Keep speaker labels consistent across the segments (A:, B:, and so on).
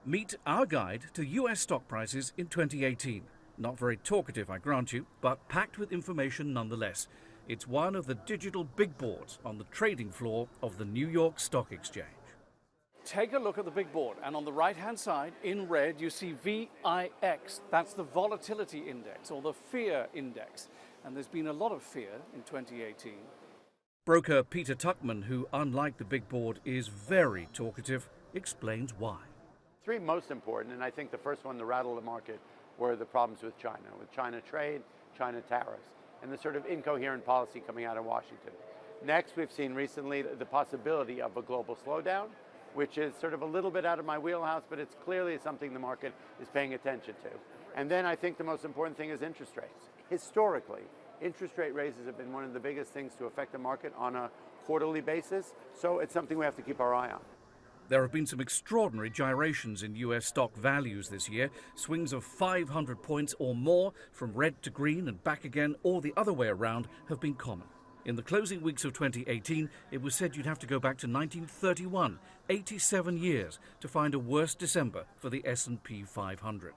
A: Meet our guide to US stock prices in 2018. Not very talkative, I grant you, but packed with information nonetheless. It's one of the digital big boards on the trading floor of the New York Stock Exchange. Take a look at the big board, and on the right-hand side, in red, you see VIX. That's the volatility index, or the fear index. And there's been a lot of fear in 2018. Broker Peter Tuchman, who, unlike the big board, is very talkative, explains why.
B: Three most important, and I think the first one to rattle the market, were the problems with China trade, China tariffs, and the sort of incoherent policy coming out of Washington. Next, we've seen recently the possibility of a global slowdown, which is sort of a little bit out of my wheelhouse, but it's clearly something the market is paying attention to. And then I think the most important thing is interest rates. Historically, interest rate raises have been one of the biggest things to affect the market on a quarterly basis, so it's something we have to keep our eye on.
A: There have been some extraordinary gyrations in US stock values this year. Swings of 500 points or more from red to green and back again, or the other way around, have been common. In the closing weeks of 2018, it was said you'd have to go back to 1931, 87 years, to find a worse December for the S&P 500.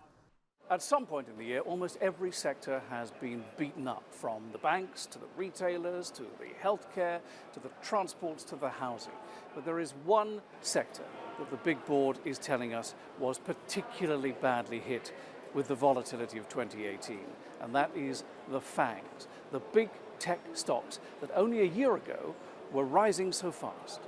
A: At some point in the year, almost every sector has been beaten up, from the banks to the retailers to the healthcare to the transports to the housing. But there is one sector that the big board is telling us was particularly badly hit with the volatility of 2018, and that is the FANGs, the big tech stocks that only a year ago were rising so fast.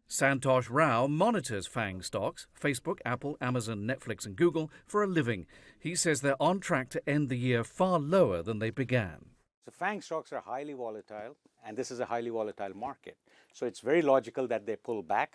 A: Santosh Rao monitors FANG stocks, Facebook, Apple, Amazon, Netflix and Google, for a living. He says they're on track to end the year far lower than they began.
C: So FANG stocks are highly volatile, and this is a highly volatile market. So it's very logical that they pull back.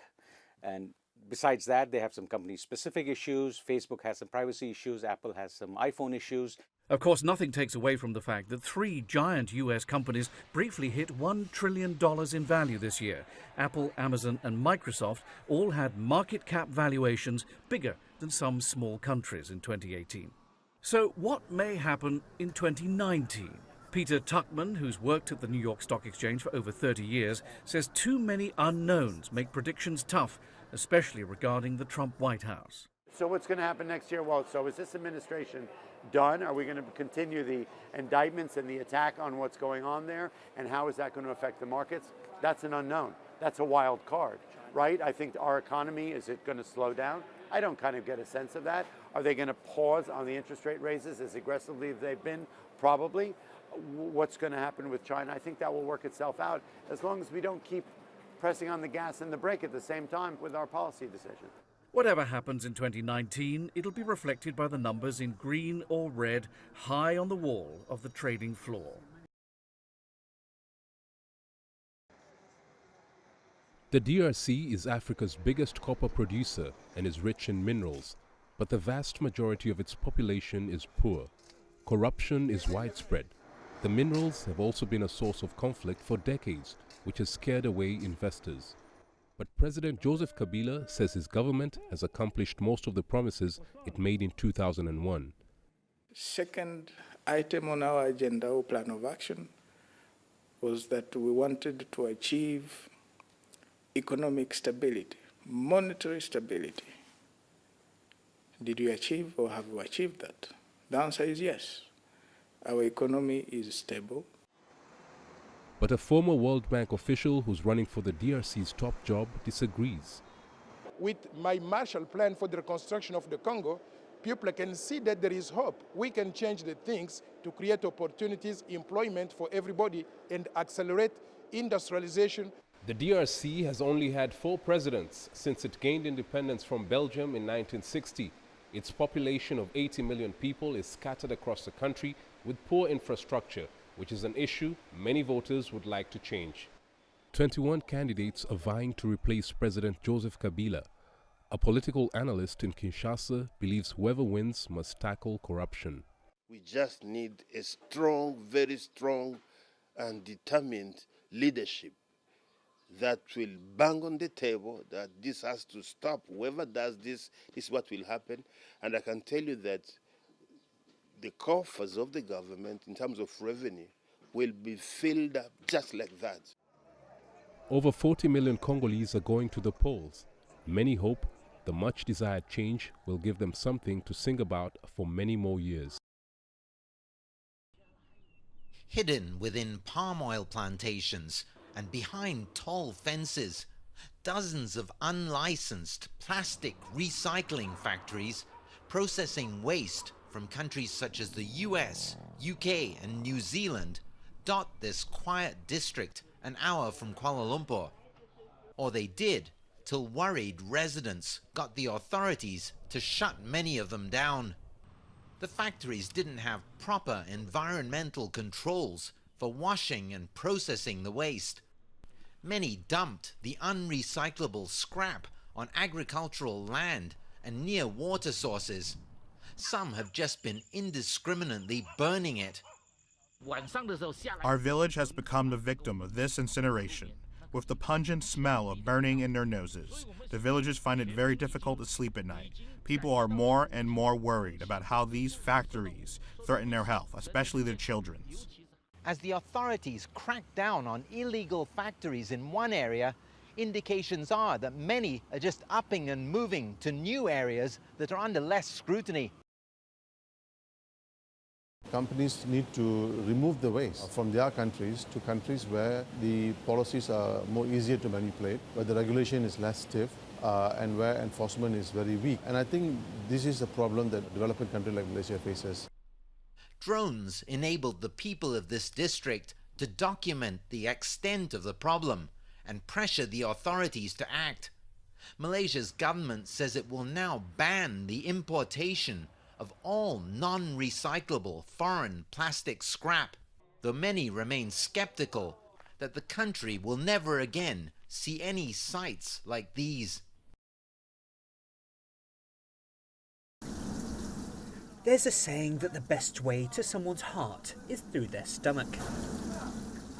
C: And besides that, they have some company-specific issues. Facebook has some privacy issues. Apple has some iPhone issues.
A: Of course, nothing takes away from the fact that three giant US companies briefly hit $1 trillion in value this year. Apple, Amazon and Microsoft all had market cap valuations bigger than some small countries in 2018. So what may happen in 2019? Peter Tuchman, who's worked at the New York Stock Exchange for over 30 years, says too many unknowns make predictions tough, especially regarding the Trump White House.
B: So what's going to happen next year? Well, so is this administration done? Are we going to continue the indictments and the attack on what's going on there? And how is that going to affect the markets? That's an unknown. That's a wild card, right? I think our economy, is it going to slow down? I don't kind of get a sense of that. Are they going to pause on the interest rate raises as aggressively as they've been? Probably. What's going to happen with China? I think that will work itself out as long as we don't keep pressing on the gas and the brake at the same time with our policy decisions.
A: Whatever happens in 2019, it'll be reflected by the numbers in green or red high on the wall of the trading floor.
D: The DRC is Africa's biggest copper producer and is rich in minerals, but the vast majority of its population is poor. Corruption is widespread. The minerals have also been a source of conflict for decades, which has scared away investors. But President Joseph Kabila says his government has accomplished most of the promises it made in 2001.
E: Second item on our agenda or plan of action was that we wanted to achieve economic stability, monetary stability. Did we achieve or have we achieved that? The answer is yes. Our economy is stable.
D: But a former World Bank official who's running for the DRC's top job disagrees.
F: With my Marshall Plan for the reconstruction of the Congo, people can see that there is hope. We can change the things to create opportunities, employment for everybody, and accelerate industrialization.
D: The DRC has only had 4 presidents since it gained independence from Belgium in 1960. Its population of 80 million people is scattered across the country with poor infrastructure, which is an issue many voters would like to change. 21 candidates are vying to replace President Joseph Kabila. A political analyst in Kinshasa believes whoever wins must tackle corruption.
G: We just need a strong, very strong and determined leadership that will bang on the table that this has to stop. Whoever does this is what will happen. And I can tell you that the coffers of the government in terms of revenue will be filled up just like that.
D: Over 40 million Congolese are going to the polls. Many hope The much-desired change will give them something to sing about for many more years.
H: Hidden within palm oil plantations and behind tall fences, dozens of unlicensed plastic recycling factories processing waste from countries such as the US, UK and New Zealand dot this quiet district an hour from Kuala Lumpur. Or they did, till worried residents got the authorities to shut many of them down. The factories didn't have proper environmental controls for washing and processing the waste. Many dumped the unrecyclable scrap on agricultural land and near water sources. Some have just been indiscriminately burning it.
I: Our village has become the victim of this incineration. With the pungent smell of burning in their noses, the villagers find it very difficult to sleep at night. People are more and more worried about how these factories threaten their health, especially their children's.
H: As the authorities crack down on illegal factories in one area, indications are that many are just upping and moving to new areas that are under less scrutiny.
J: Companies need to remove the waste from their countries to countries where the policies are more easier to manipulate, where the regulation is less stiff, and where enforcement is very weak. And I think this is a problem that a developing country like Malaysia faces.
H: Drones enabled the people of this district to document the extent of the problem and pressure the authorities to act. Malaysia's government says it will now ban the importation of all non-recyclable foreign plastic scrap, though many remain skeptical that the country will never again see any sights like these.
K: There's a saying that the best way to someone's heart is through their stomach.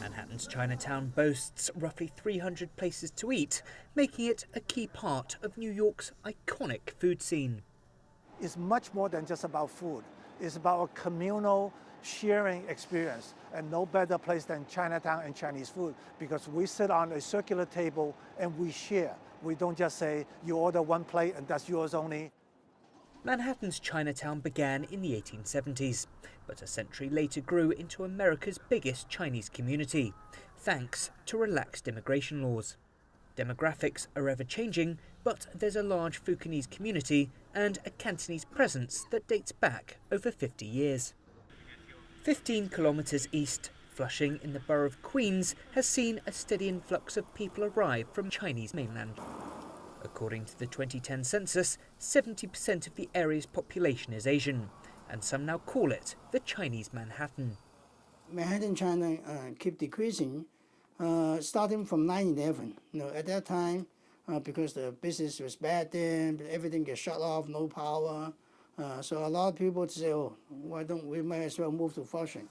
K: Manhattan's Chinatown boasts roughly 300 places to eat, making it a key part of New York's iconic food scene.
L: It's much more than just about food. It's about a communal sharing experience, and no better place than Chinatown and Chinese food, because we sit on a circular table and we share. We don't just say you order one plate and that's yours only.
K: Manhattan's Chinatown began in the 1870s, but a century later grew into America's biggest Chinese community, thanks to relaxed immigration laws. Demographics are ever changing, but there's a large Fukienese community and a Cantonese presence that dates back over 50 years. 15 kilometres east, Flushing in the borough of Queens has seen a steady influx of people arrive from Chinese mainland. According to the 2010 census, 70% of the area's population is Asian, and some now call it the Chinese Manhattan.
M: Manhattan, China keep decreasing, starting from 9/11. At that time, because the business was bad then, everything gets shut off, no power. So a lot of people say, oh, why don't we might as well move to Flushing.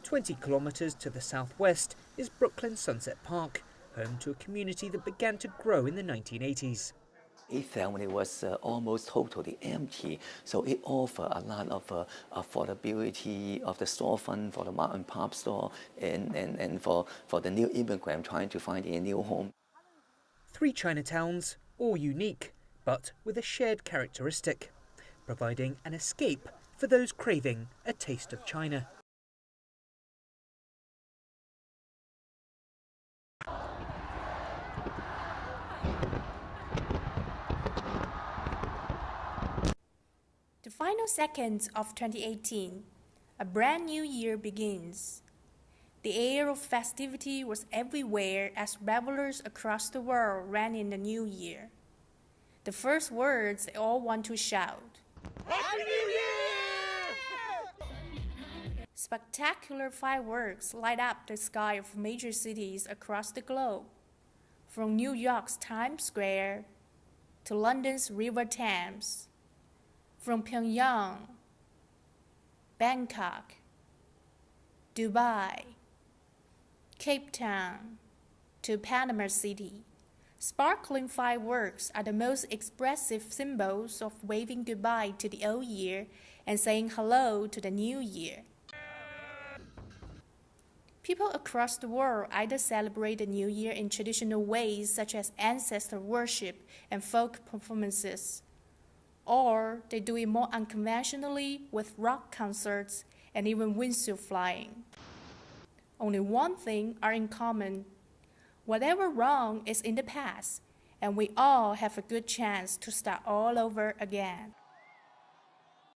K: 20 kilometres to the southwest is Brooklyn Sunset Park, home to a community that began to grow in the 1980s.
N: Eighth Avenue was almost totally empty, so it offered a lot of affordability of the storefront for the mom and pop store and for the new immigrant trying to find a new home.
K: 3 Chinatowns, all unique, but with a shared characteristic, providing an escape for those craving a taste of China.
O: The final seconds of 2018, a brand new year begins. The air of festivity was everywhere as revelers across the world ran in the new year. The first words they all want to shout: Happy New Year! Spectacular fireworks light up the sky of major cities across the globe, from New York's Times Square to London's River Thames, from Pyongyang, Bangkok, Dubai, Cape Town to Panama City. Sparkling fireworks are the most expressive symbols of waving goodbye to the old year and saying hello to the new year. People across the world either celebrate the New Year in traditional ways such as ancestor worship and folk performances, or they do it more unconventionally with rock concerts and even windsurf flying. Only one thing are in common. Whatever wrong is in the past, and we all have a good chance to start all over again.